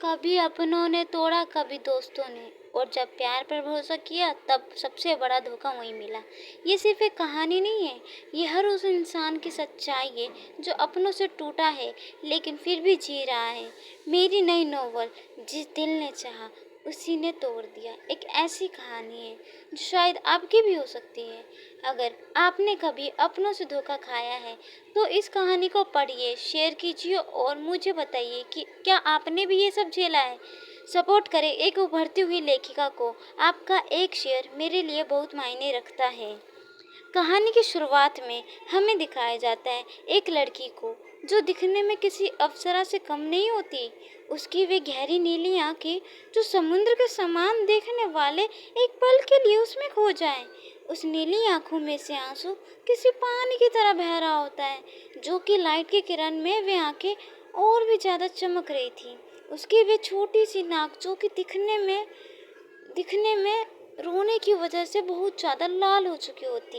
कभी अपनों ने तोड़ा, कभी दोस्तों ने। और जब प्यार पर भरोसा किया, तब सबसे बड़ा धोखा वहीं मिला। ये सिर्फ एक कहानी नहीं है, ये हर उस इंसान की सच्चाई है जो अपनों से टूटा है लेकिन फिर भी जी रहा है। मेरी नई नोवेल जिस दिल ने चाहा उसी ने तोड़ दिया, एक ऐसी कहानी है जो शायद आपकी भी हो सकती है। अगर आपने कभी अपनों से धोखा खाया है तो इस कहानी को पढ़िए, शेयर कीजिए और मुझे बताइए कि क्या आपने भी ये सब झेला है। सपोर्ट करें एक उभरती हुई लेखिका को। आपका एक शेयर मेरे लिए बहुत मायने रखता है। कहानी की शुरुआत में हमें दिखाया जाता है एक लड़की को जो दिखने में किसी अप्सरा से कम नहीं होती। उसकी वे गहरी नीली आंखें जो समुद्र के समान देखने वाले एक पल के लिए उसमें खो जाएं। उस नीली आंखों में से आंसू किसी पानी की तरह बह रहा होता है, जो कि लाइट की किरण में वे आंखें और भी ज्यादा चमक रही थी। उसकी वे छोटी सी नाक जो कि दिखने में रोने की वजह से बहुत ज्यादा लाल हो चुकी होती।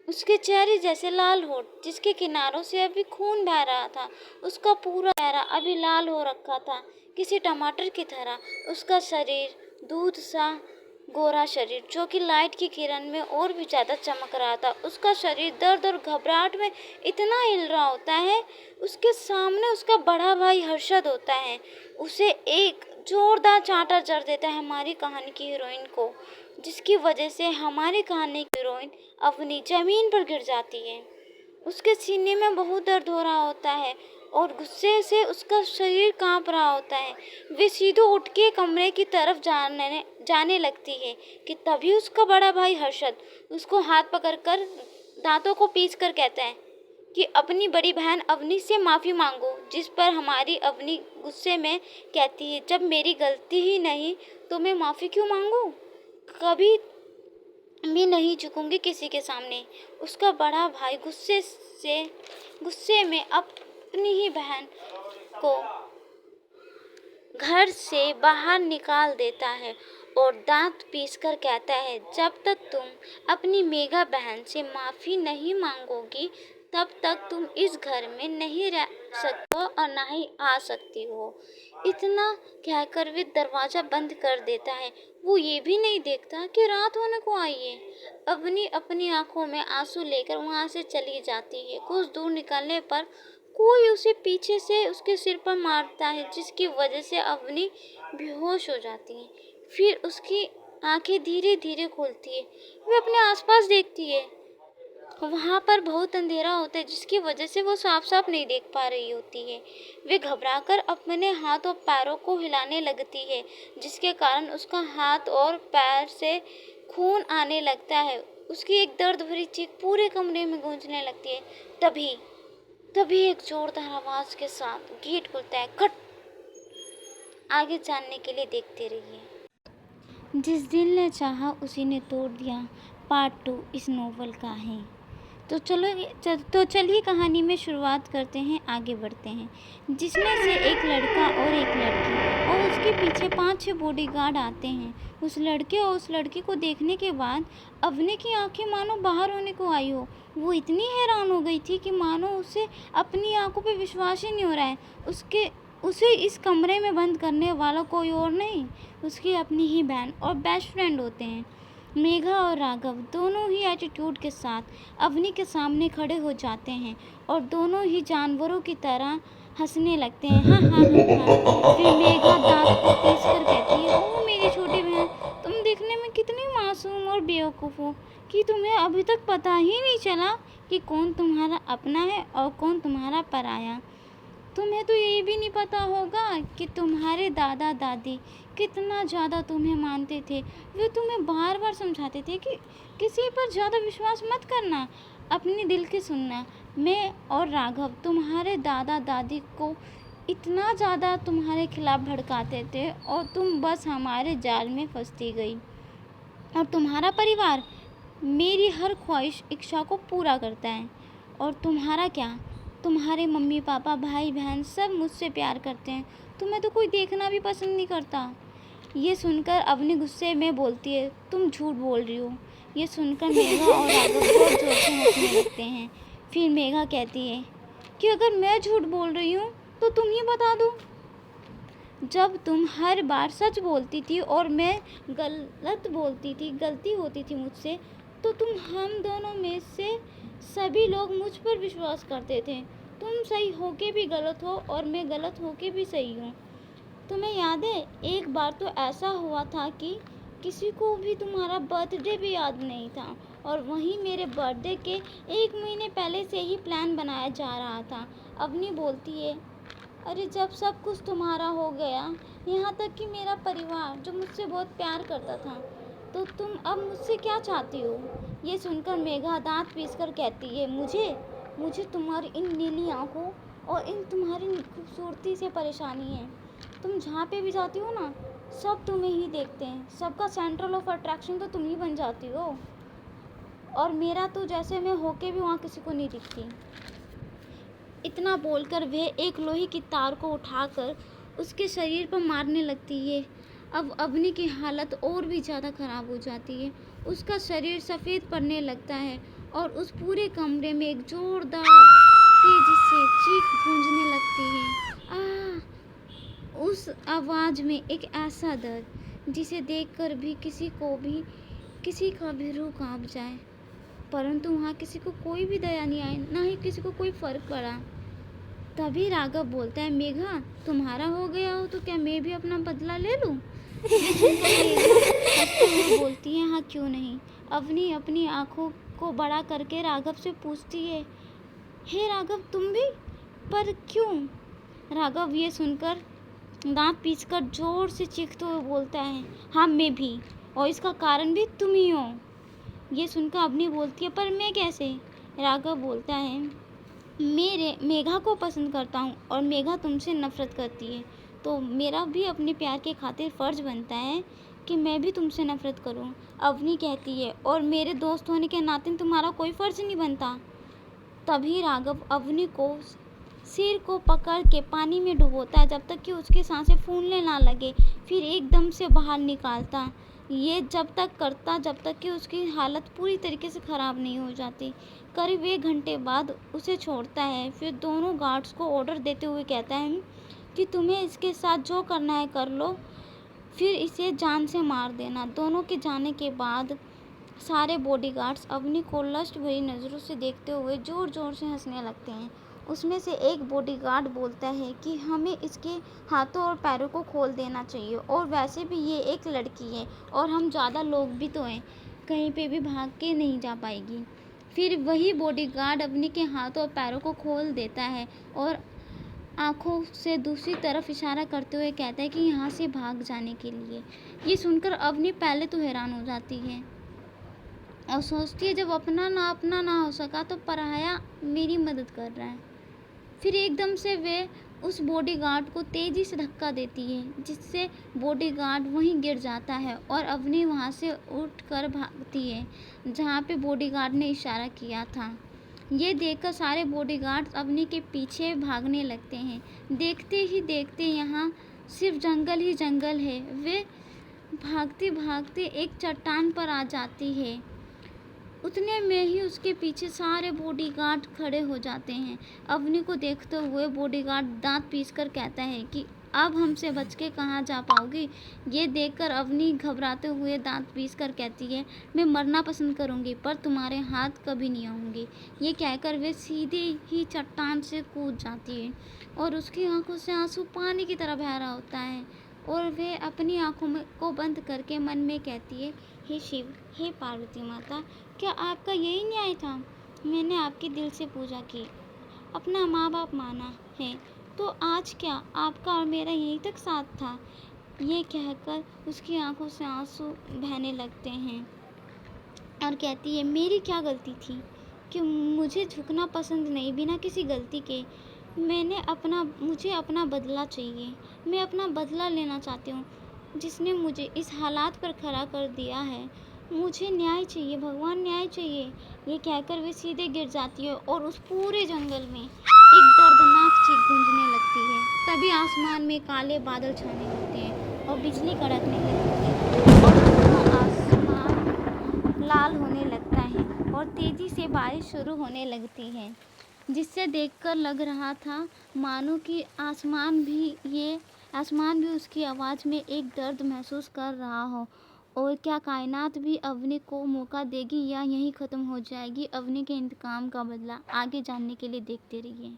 उसके चेहरे जैसे लाल होठ जिसके किनारों से अभी खून बह रहा था। उसका पूरा चेहरा अभी लाल हो रखा था, किसी टमाटर की तरह। उसका शरीर दूध सा गोरा शरीर जो कि लाइट की किरण में और भी ज्यादा चमक रहा था। उसका शरीर दर्द और घबराहट में इतना हिल रहा होता है। उसके सामने उसका बड़ा भाई हर्षद होता है। उसे एक जोरदार चांटा जड़ देता है हमारी कहानी की हीरोइन को, जिसकी वजह से हमारी कहानी की हीरोइन अवनी जमीन पर गिर जाती है। उसके सीने में बहुत दर्द हो रहा होता है और गुस्से से उसका शरीर कांप रहा होता है। वे सीधे उठ के कमरे की तरफ जाने लगती है कि तभी उसका बड़ा भाई हर्षद उसको हाथ पकड़कर दांतों को पीस कर कहता है कि अपनी बड़ी बहन अवनी से माफ़ी मांगो। जिस पर हमारी अवनी गुस्से में कहती है, जब मेरी गलती ही नहीं तो मैं माफ़ी क्यों मांगू, कभी भी नहीं झुकूंगी किसी के सामने। उसका बड़ा भाई गुस्से में अपनी ही बहन को घर से बाहर निकाल देता है और दांत पीसकर कहता है, जब तक तुम अपनी मेघा बहन से माफ़ी नहीं मांगोगी तब तक तुम इस घर में नहीं रह सकते हो और ना ही आ सकती हो। इतना कहकर वे दरवाज़ा बंद कर देता है। वो ये भी नहीं देखता कि रात होने को आई है। अवनी अपनी आंखों में आंसू लेकर वहाँ से चली जाती है। कुछ दूर निकलने पर कोई उसे पीछे से उसके सिर पर मारता है, जिसकी वजह से अवनी बेहोश हो जाती है। फिर उसकी आंखें धीरे धीरे खुलती है। वे अपने आसपास देखती है। वहाँ पर बहुत अंधेरा होता है, जिसकी वजह से वो साफ साफ नहीं देख पा रही होती है। वे घबराकर अपने हाथ और पैरों को हिलाने लगती है, जिसके कारण उसका हाथ और पैर से खून आने लगता है। उसकी एक दर्द भरी चीख पूरे कमरे में गूंजने लगती है। तभी एक जोरदार आवाज के साथ गेट खुलता है। खट। आगे जानने के लिए देखते रहिए। जिस दिल ने चाहा उसी ने तोड़ दिया, पार्ट 2 इस नोवेल का है। तो चलिए कहानी में शुरुआत करते हैं, आगे बढ़ते हैं। जिसमें से एक लड़का और एक लड़की और उसके पीछे 5-6 बॉडीगार्ड आते हैं। उस लड़के और उस लड़की को देखने के बाद अवनी की आंखें मानो बाहर होने को आई हो। वो इतनी हैरान हो गई थी कि मानो उसे अपनी आंखों पे विश्वास ही नहीं हो रहा है। उसे इस कमरे में बंद करने वाला कोई और नहीं, उसकी अपनी ही बहन और बेस्ट फ्रेंड होते हैं। मेघा और राघव दोनों ही एटीट्यूड के साथ अवनी के सामने खड़े हो जाते हैं और दोनों ही जानवरों की तरह हंसने लगते हैं। हाँ हाँ हाँ हाँ। फिर मेघा दांत को पीस कर कहती है, ओह मेरी छोटी बहन, तुम दिखने में कितनी मासूम और बेवकूफ़ हो कि तुम्हें अभी तक पता ही नहीं चला कि कौन तुम्हारा अपना है और कौन तुम्हारा पराया। तुम्हें तो ये भी नहीं पता होगा कि तुम्हारे दादा दादी कितना ज़्यादा तुम्हें मानते थे। वे तुम्हें बार बार समझाते थे कि किसी पर ज़्यादा विश्वास मत करना, अपने दिल की सुनना। मैं और राघव तुम्हारे दादा दादी को इतना ज़्यादा तुम्हारे खिलाफ भड़काते थे और तुम बस हमारे जाल में फंसती गई। और तुम्हारा परिवार मेरी हर ख्वाहिश इच्छा को पूरा करता है। और तुम्हारा क्या, तुम्हारे मम्मी पापा भाई बहन सब मुझसे प्यार करते हैं, तुम्हें तो कोई देखना भी पसंद नहीं करता। ये सुनकर अवनी गुस्से में बोलती है, तुम झूठ बोल रही हो। ये सुनकर मेघा और राघव बहुत जोर से हंसने लगते हैं। फिर मेघा कहती है कि अगर मैं झूठ बोल रही हूँ तो तुम ही बता दो। जब तुम हर बार सच बोलती थी और मैं गलत बोलती थी, गलती होती थी मुझसे, तो तुम हम दोनों में से सभी लोग मुझ पर विश्वास करते थे। तुम सही होके भी गलत हो और मैं गलत होके भी सही हूँ। तुम्हें याद है, एक बार तो ऐसा हुआ था कि किसी को भी तुम्हारा बर्थडे भी याद नहीं था, और वहीं मेरे बर्थडे के 1 महीने पहले से ही प्लान बनाया जा रहा था। अवनी बोलती है, अरे जब सब कुछ तुम्हारा हो गया, यहाँ तक कि मेरा परिवार जो मुझसे बहुत प्यार करता था, तो तुम अब मुझसे क्या चाहती हो? ये सुनकर मेघा दांत पीसकर कहती है, मुझे तुम्हारी इन नीली आंखों और इन तुम्हारी खूबसूरती से परेशानी है। तुम जहाँ पे भी जाती हो ना, सब तुम्हें ही देखते हैं, सबका सेंट्रल ऑफ अट्रैक्शन तो तुम ही बन जाती हो, और मेरा तो जैसे मैं होके भी वहाँ किसी को नहीं दिखती। इतना बोलकर वह एक लोहे की तार को उठाकर उसके शरीर पर मारने लगती है। अब अवनी की हालत और भी ज़्यादा ख़राब हो जाती है। उसका शरीर सफ़ेद पड़ने लगता है और उस पूरे कमरे में एक जोरदार तेजी से चीख गूंजने लगती है। उस आवाज़ में एक ऐसा दर्द जिसे देखकर भी किसी का भी रूह कांप जाए, परंतु वहाँ किसी को कोई भी दया नहीं आई, ना ही किसी को कोई फर्क पड़ा। तभी राघव बोलता है, मेघा तुम्हारा हो गया हो तो क्या मैं भी अपना बदला ले लूं? ये सुनकर मेघा हंसते हुए बोलती है, हाँ क्यों नहीं। अवनी अपनी आंखों को बड़ा करके राघव से पूछती है, हे राघव तुम भी? पर क्यों? राघव ये सुनकर दांत पीसकर जोर से चीखते हुए बोलता है, हाँ मैं भी, और इसका कारण भी तुम ही हो। ये सुनकर अवनी बोलती है, पर मैं कैसे? राघव बोलता है, मेघा को पसंद करता हूँ और मेघा तुमसे नफरत करती है, तो मेरा भी अपने प्यार के खातिर फ़र्ज बनता है कि मैं भी तुमसे नफरत करूँ। अवनी कहती है, और मेरे दोस्त होने के नाते तुम्हारा कोई फ़र्ज नहीं बनता। तभी राघव अवनी को सिर को पकड़ के पानी में डुबोता है जब तक कि उसकी सांसें फूलने ना लगे, फिर एकदम से बाहर निकालता। ये जब तक करता जब तक कि उसकी हालत पूरी तरीके से ख़राब नहीं हो जाती। करीब 1 घंटे बाद उसे छोड़ता है, फिर दोनों गार्ड्स को ऑर्डर देते हुए कहता है कि तुम्हें इसके साथ जो करना है कर लो, फिर इसे जान से मार देना। दोनों के जाने के बाद सारे बॉडीगार्ड्स अवनी को लस्ट भरी नज़रों से देखते हुए ज़ोर ज़ोर से हंसने लगते हैं। उसमें से एक बॉडीगार्ड बोलता है कि हमें इसके हाथों और पैरों को खोल देना चाहिए, और वैसे भी ये एक लड़की है और हम ज़्यादा लोग भी तो हैं, कहीं पे भी भाग के नहीं जा पाएगी। फिर वही बॉडीगार्ड अवनी के हाथों और पैरों को खोल देता है और आंखों से दूसरी तरफ इशारा करते हुए कहता है कि यहाँ से भाग जाने के लिए। ये सुनकर अवनी पहले तो हैरान हो जाती है और सोचती है, जब अपना ना हो सका तो पराया मेरी मदद कर रहा है। फिर एकदम से वे उस बॉडीगार्ड को तेज़ी से धक्का देती है, जिससे बॉडीगार्ड वहीं गिर जाता है और अवनी वहाँ से उठकर भागती है जहाँ पे बॉडीगार्ड ने इशारा किया था। ये देखकर सारे बॉडीगार्ड्स अवनी के पीछे भागने लगते हैं। देखते ही देखते यहाँ सिर्फ जंगल ही जंगल है। वे भागते भागते एक चट्टान पर आ जाती है। उतने में ही उसके पीछे सारे बॉडीगार्ड खड़े हो जाते हैं। अवनी को देखते हुए बॉडीगार्ड दांत पीसकर कहता है कि अब हमसे बच के कहाँ जा पाओगी। ये देखकर अवनी घबराते हुए दांत पीसकर कहती है, मैं मरना पसंद करूँगी पर तुम्हारे हाथ कभी नहीं आऊँगी। ये कहकर वे सीधे ही चट्टान से कूद जाती है और उसकी आंखों से आंसू पानी की तरह बह रहा होता है, और वे अपनी आंखों को बंद करके मन में कहती है, हे शिव, हे पार्वती माता, क्या आपका यही न्याय था? मैंने आपकी दिल से पूजा की, अपना माँ बाप माना है, तो आज क्या आपका और मेरा यहीं तक साथ था? ये कहकर उसकी आंखों से आंसू बहने लगते हैं और कहती है, मेरी क्या गलती थी कि मुझे झुकना पसंद नहीं बिना किसी गलती के। मुझे अपना बदला चाहिए। मैं अपना बदला लेना चाहती हूँ, जिसने मुझे इस हालात पर खड़ा कर दिया है। मुझे न्याय चाहिए भगवान, न्याय चाहिए। ये कहकर वे सीधे गिर जाती है और उस पूरे जंगल में एक दर्दनाक चीख गूंजने लगती है। तभी आसमान में काले बादल छाने लगते हैं और बिजली कड़कने लगती है और पूरा आसमान लाल होने लगता है और तेज़ी से बारिश शुरू होने लगती है, जिससे देखकर लग रहा था मानो कि आसमान भी ये आसमान भी उसकी आवाज़ में एक दर्द महसूस कर रहा हो। और क्या कायनात भी अवनी को मौका देगी या यहीं ख़त्म हो जाएगी अवनी के इंतकाम का बदला? आगे जानने के लिए देखते रहिए।